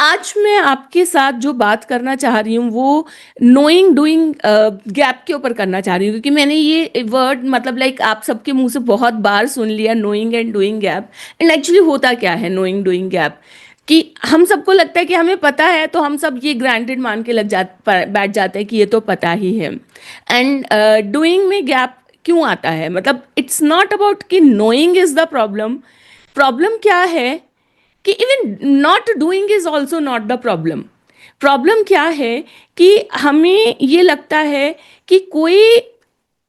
आज मैं आपके साथ जो बात करना चाह रही हूँ वो नोइंग डूइंग गैप के ऊपर करना चाह रही हूँ, क्योंकि मैंने ये वर्ड मतलब लाइक आप सबके मुंह से बहुत बार सुन लिया, knowing and doing gap. And actually होता क्या है नोइंग डूइंग गैप? कि हम सबको लगता है कि हमें पता है, तो हम सब ये ग्रांटेड मान के बैठ जाते हैं कि ये तो पता ही है। एंड डूइंग में गैप क्यों आता है? मतलब इट्स नॉट अबाउट कि knowing is the problem. Problem क्या है कि even not doing is also not the problem. Problem क्या है कि हमें ये लगता है कि कोई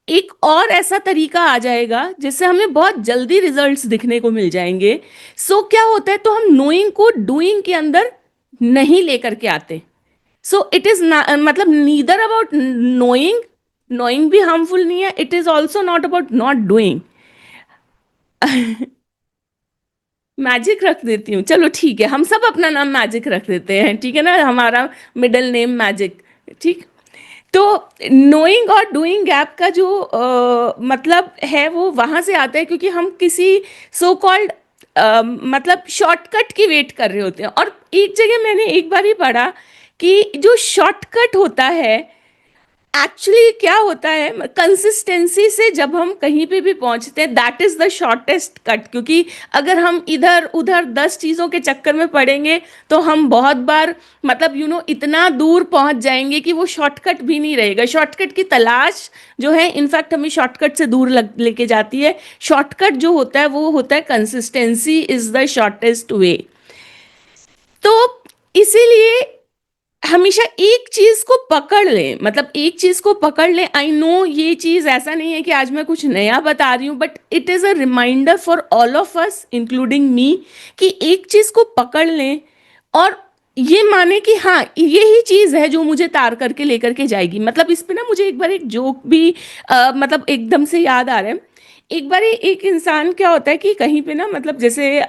एक और ऐसा तरीका आ जाएगा जिससे हमें बहुत जल्दी रिजल्ट्स दिखने को मिल जाएंगे। क्या होता है, तो हम नोइंग को डूइंग के अंदर नहीं लेकर के आते। इट इज मतलब नीदर अबाउट नोइंग। नोइंग भी हार्मफुल नहीं है, it is also not about not doing. Magic रख देती हूँ, चलो ठीक है, हम सब अपना नाम मैजिक रख देते हैं, ठीक है ना, हमारा मिडिल नेम मैजिक। ठीक। तो नोइंग और डूइंग गैप का जो मतलब है वो वहां से आता है क्योंकि हम किसी सो कॉल्ड मतलब शॉर्टकट की वेट कर रहे होते हैं। और एक जगह मैंने एक बार ही पढ़ा कि जो शॉर्टकट होता है, एक्चुअली क्या होता है, कंसिस्टेंसी से जब हम कहीं पे भी पहुंचते हैं that is the shortest cut. क्योंकि अगर हम इधर उधर 10 चीज़ों के चक्कर में पड़ेंगे तो हम बहुत बार मतलब इतना दूर पहुंच जाएंगे कि वो शॉर्टकट भी नहीं रहेगा। शॉर्टकट की तलाश जो है इनफैक्ट हमें शॉर्टकट से दूर लेके जाती है। शॉर्टकट जो होता है वो होता है कंसिस्टेंसी इज द शॉर्टेस्ट वे। तो इसीलिए हमेशा एक चीज को पकड़ लें, मतलब एक चीज को पकड़ लें। आई नो ये चीज ऐसा नहीं है कि आज मैं कुछ नया बता रही हूँ, but it is a reminder for all of us including me कि एक चीज को पकड़ लें और ये माने कि हाँ यही चीज है जो मुझे तार करके लेकर के जाएगी। मतलब इस पे ना मुझे एक बार एक जोक भी मतलब एकदम से याद आ रहा है। एक बार एक इंसान क्या होता है कि कहीं पे ना मतलब जैसे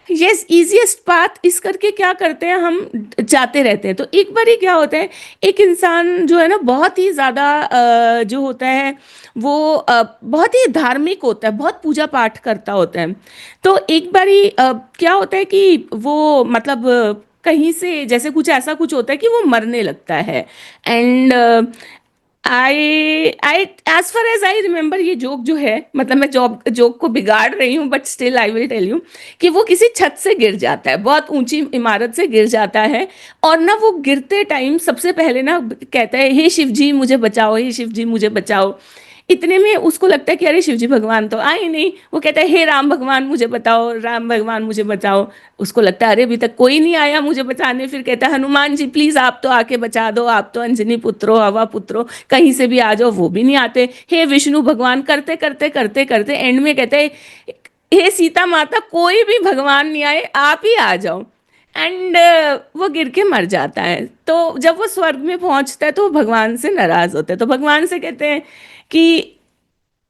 यस इजीएस्ट पाथ इस करके क्या करते हैं, हम जाते रहते हैं। तो एक बार ही क्या होता है, एक इंसान जो है ना बहुत ही ज़्यादा जो होता है वो बहुत ही धार्मिक होता है, बहुत पूजा पाठ करता होता है। तो एक बार ही क्या होता है कि वो मतलब कहीं से जैसे कुछ ऐसा कुछ होता है कि वो मरने लगता है। And I as far as I remember ये जोक जो है, मतलब मैं जोक को बिगाड़ रही हूँ but still I will tell you कि वो किसी छत से गिर जाता है, बहुत ऊंची इमारत से गिर जाता है। और ना वो गिरते टाइम सबसे पहले ना कहता है हे शिव जी मुझे बचाओ, हे शिव जी मुझे बचाओ। इतने में उसको लगता है कि अरे शिवजी भगवान तो आए नहीं। वो कहता है हे राम भगवान मुझे बताओ, राम भगवान मुझे बचाओ। उसको लगता है अरे अभी तक कोई नहीं आया मुझे बचाने। फिर कहता है हनुमान जी प्लीज आप तो आके बचा दो, आप तो अंजनी पुत्रो हवा पुत्रो, कहीं से भी आ जाओ। वो भी नहीं आते। हे विष्णु भगवान, करते करते करते करते एंड में कहते हैं हे सीता माता कोई भी भगवान नहीं आए, आप ही आ जाओ। एंड वो गिर के मर जाता है। तो जब वो स्वर्ग में पहुंचता है तो वो भगवान से नाराज होता है। तो भगवान से कहते हैं कि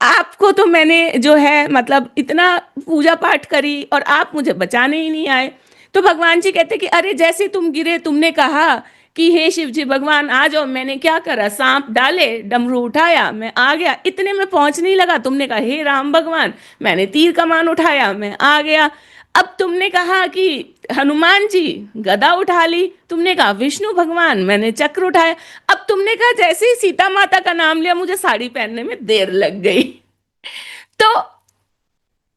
आपको तो मैंने जो है मतलब इतना पूजा पाठ करी और आप मुझे बचाने ही नहीं आए। तो भगवान जी कहते कि अरे जैसे तुम गिरे तुमने कहा कि हे शिव जी भगवान आ जाओ, मैंने क्या करा, सांप डाले, डमरू उठाया, मैं आ गया। इतने में पहुंच नहीं लगा, तुमने कहा हे राम भगवान, मैंने तीर कमान उठाया, मैं आ गया। अब तुमने कहा कि हनुमान जी गदा उठा ली, तुमने कहा विष्णु भगवान मैंने चक्र उठाया। अब तुमने कहा जैसे ही सीता माता का नाम लिया मुझे साड़ी पहनने में देर लग गई। तो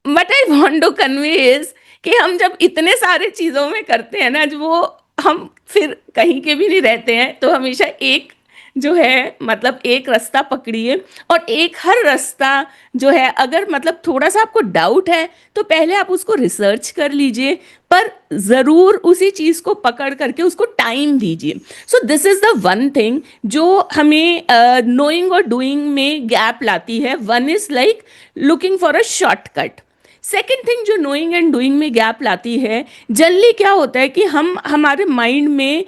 what I want to convey is कि हम जब इतने सारे चीजों में करते हैं ना, जो वो हम फिर कहीं के भी नहीं रहते हैं। तो हमेशा एक जो है मतलब एक रास्ता पकड़िए। और एक हर रास्ता जो है अगर मतलब थोड़ा सा आपको डाउट है तो पहले आप उसको रिसर्च कर लीजिए, पर जरूर उसी चीज को पकड़ करके उसको टाइम दीजिए। So this is the one thing जो हमें नोइंग और डूइंग में गैप लाती है। One is like looking for a shortcut. Second thing जो नोइंग एंड डूइंग में गैप लाती है, जनरली क्या होता है कि हम हमारे माइंड में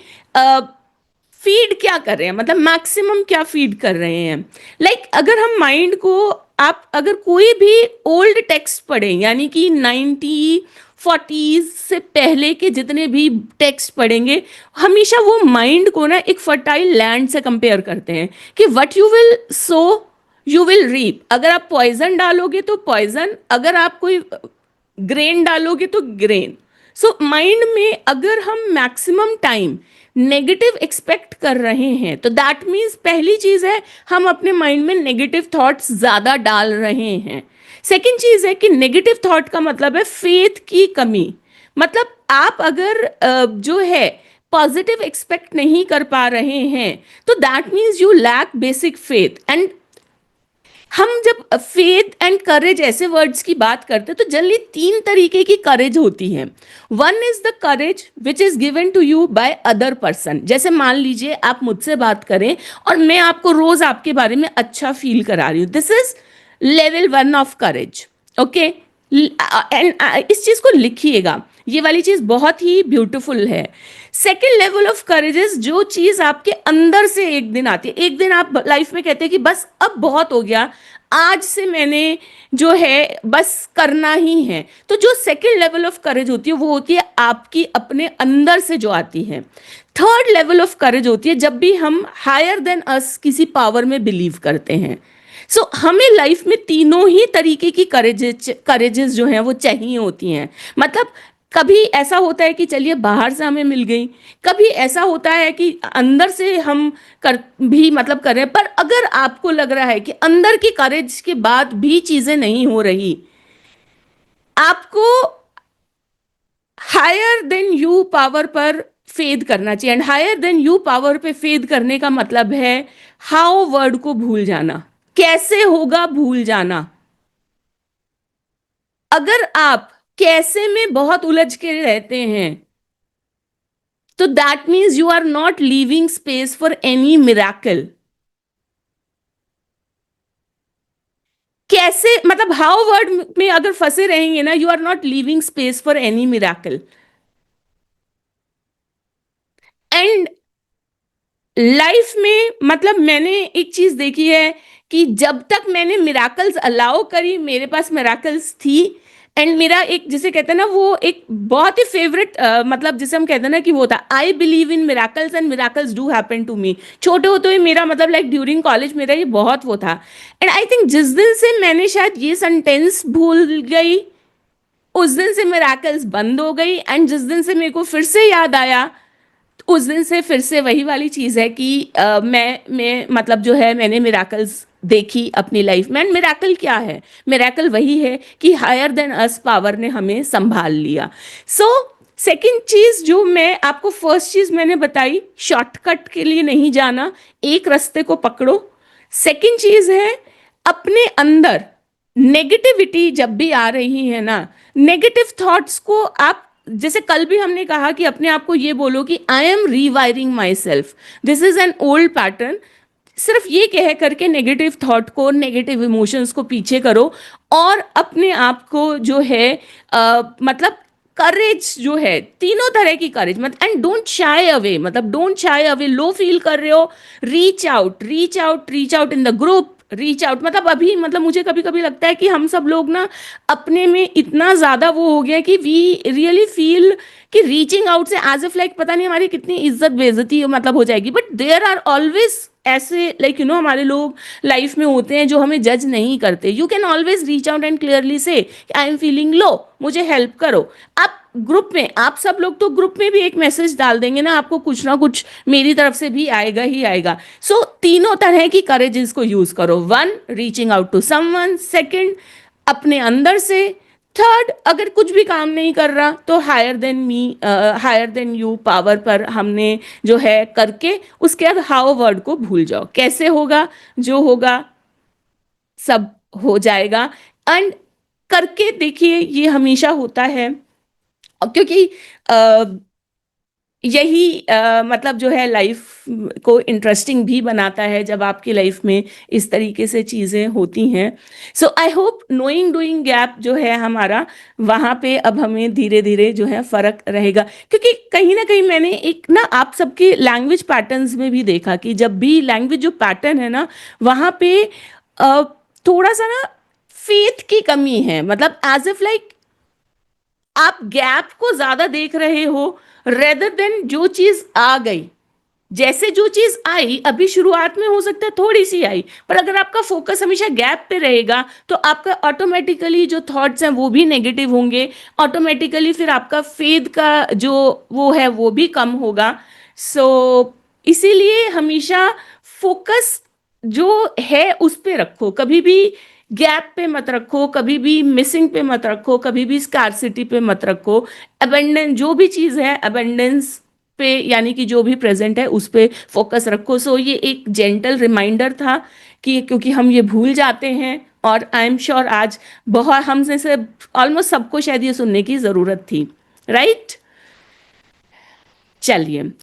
फीड क्या कर रहे हैं, मतलब मैक्सिमम क्या फीड कर रहे हैं। अगर हम माइंड को, आप अगर कोई भी ओल्ड टेक्स्ट पढ़ें, यानी कि 1940s से पहले के जितने भी टेक्स्ट पढ़ेंगे, हमेशा वो माइंड को ना एक फर्टाइल लैंड से कंपेयर करते हैं कि what you will sow you will reap. अगर आप पॉइजन डालोगे तो पॉइजन, अगर आप कोई ग्रेन डालोगे तो ग्रेन। सो माइंड में अगर हम मैक्सिमम टाइम नेगेटिव एक्सपेक्ट कर रहे हैं तो दैट मीन्स पहली चीज है हम अपने माइंड में नेगेटिव थॉट्स ज्यादा डाल रहे हैं। सेकंड चीज है कि नेगेटिव थॉट का मतलब है फेथ की कमी। मतलब आप अगर जो है पॉजिटिव एक्सपेक्ट नहीं कर पा रहे हैं तो that means you lack basic faith. And हम जब फेथ एंड करेज ऐसे वर्ड्स की बात करते हैं तो जनरली तीन तरीके की करेज होती है। One is the courage which is given to you by other person. जैसे मान लीजिए आप मुझसे बात करें और मैं आपको रोज आपके बारे में अच्छा फील करा रही हूँ, this is level one of courage. Okay, and इस चीज को लिखिएगा, ये वाली चीज बहुत ही ब्यूटीफुल है। Second level of courage is जो चीज आपके अंदर से एक दिन आती है, एक दिन आप लाइफ में कहते हैं कि बस अब बहुत हो गया, आज से मैंने जो है बस करना ही है। तो जो सेकेंड लेवल ऑफ करेज होती है वो होती है आपकी अपने अंदर से जो आती है। थर्ड लेवल ऑफ करेज होती है जब भी हम हायर देन अस किसी पावर में बिलीव करते हैं। सो हमें लाइफ में तीनों ही तरीके की करेजेस जो हैं वो चाहिए होती हैं। मतलब कभी ऐसा होता है कि चलिए बाहर से हमें मिल गई, कभी ऐसा होता है कि अंदर से हम कर भी मतलब कर रहे हैं। पर अगर आपको लग रहा है कि अंदर की करेज के बाद भी चीजें नहीं हो रही, आपको हायर देन यू पावर पर फेद करना चाहिए। And higher than you power पे फेद करने का मतलब है हाउ वर्ड को भूल जाना। कैसे होगा भूल जाना। अगर आप कैसे में बहुत उलझ के रहते हैं तो that means you are not leaving space for any miracle. कैसे मतलब हाउ वर्ड में अगर फंसे रहेंगे ना, you are not leaving space for any miracle. And life में मतलब मैंने एक चीज देखी है कि जब तक मैंने मिराकल्स अलाउ करी मेरे पास मिराकल्स थी। एंड मेरा एक जिसे कहते हैं ना वो एक बहुत ही फेवरेट मतलब जिसे हम कहते हैं ना कि वो था I believe in miracles and miracles do happen to me. छोटे होते हुए मेरा मतलब लाइक ड्यूरिंग कॉलेज मेरा ये बहुत वो था। एंड आई थिंक जिस दिन से मैंने शायद ये सेंटेंस भूल गई उस दिन से मिराकल्स बंद हो गई। एंड जिस दिन से मेरे को फिर से याद आया उस दिन से फिर से वही वाली चीज़ है कि मैं मतलब जो है मैंने मिराकल्स देखी अपनी लाइफ में। एंड मिराकल क्या है? मिराकल वही है कि हायर देन अस पावर ने हमें संभाल लिया। सो सेकंड चीज़ जो मैं आपको फर्स्ट चीज़ मैंने बताई, शॉर्टकट के लिए नहीं जाना, एक रास्ते को पकड़ो। सेकंड चीज़ है अपने अंदर नेगेटिविटी जब भी आ रही है ना, नेगेटिव थॉट्स को आप जैसे कल भी हमने कहा कि अपने आप को ये बोलो कि I am rewiring my self, this is an old pattern. सिर्फ ये कह करके नेगेटिव थॉट को नेगेटिव इमोशंस को पीछे करो और अपने आप को जो है मतलब करेज जो है तीनों तरह की करेज मतलब एंड डोंट शाय अवे, मतलब don't shy away. Low feel कर रहे हो, reach out reach out reach out in the group, reach out. मतलब अभी मतलब मुझे कभी कभी लगता है कि हम सब लोग ना अपने में इतना ज्यादा वो हो गया कि वी रियली फील कि रीचिंग आउट से एज इफ लाइक पता नहीं हमारी कितनी इज्जत बेइज्जती मतलब हो जाएगी। बट देयर आर ऑलवेज ऐसे लाइक हमारे लोग लाइफ में होते हैं जो हमें जज नहीं करते। You can always reach out and clearly से आई एम फीलिंग लो, मुझे हेल्प करो। आप ग्रुप में आप सब लोग तो ग्रुप में भी एक मैसेज डाल देंगे ना कुछ मेरी तरफ से भी आएगा ही आएगा। सो तीनों तरह की करेजेस को यूज करो। One, reaching out to someone. Second, अपने अंदर से। थर्ड, अगर कुछ भी काम नहीं कर रहा तो higher than me higher than you power पर हमने जो है करके उसके बाद हाउ वर्ड को भूल जाओ। कैसे होगा, जो होगा सब हो जाएगा। एंड करके देखिए ये हमेशा होता है क्योंकि अ, यही मतलब जो है लाइफ को इंटरेस्टिंग भी बनाता है जब आपकी लाइफ में इस तरीके से चीज़ें होती हैं। So I hope knowing doing gap जो है हमारा वहाँ पे अब हमें धीरे धीरे जो है फ़र्क रहेगा। क्योंकि कहीं ना कहीं मैंने एक ना आप सबके लैंग्वेज पैटर्न्स में भी देखा कि जब भी लैंग्वेज जो पैटर्न है ना वहाँ पे अ, थोड़ा सा ना फेथ की कमी है। मतलब एज इफ लाइक आप गैप को ज्यादा देख रहे हो रेदर देन जो चीज आ गई जैसे जो चीज आई अभी शुरुआत में हो सकता है थोड़ी सी आई, पर अगर आपका फोकस हमेशा गैप पे रहेगा तो आपका ऑटोमेटिकली जो थॉट्स हैं वो भी नेगेटिव होंगे, ऑटोमेटिकली फिर आपका फेथ का जो वो है वो भी कम होगा। सो इसीलिए हमेशा फोकस जो है उस पे रखो, कभी भी गैप पे मत रखो, कभी भी मिसिंग पे मत रखो, कभी भी स्कार्सिटी पे मत रखो। अबेंडेंस जो भी चीज़ है अबेंडेंस पे, यानी कि जो भी प्रेजेंट है उस पे फोकस रखो। सो ये एक जेंटल रिमाइंडर था कि क्योंकि हम ये भूल जाते हैं, और आई एम श्योर आज बहुत हमसे से ऑलमोस्ट सबको शायद ये सुनने की ज़रूरत थी, राइट? चलिए।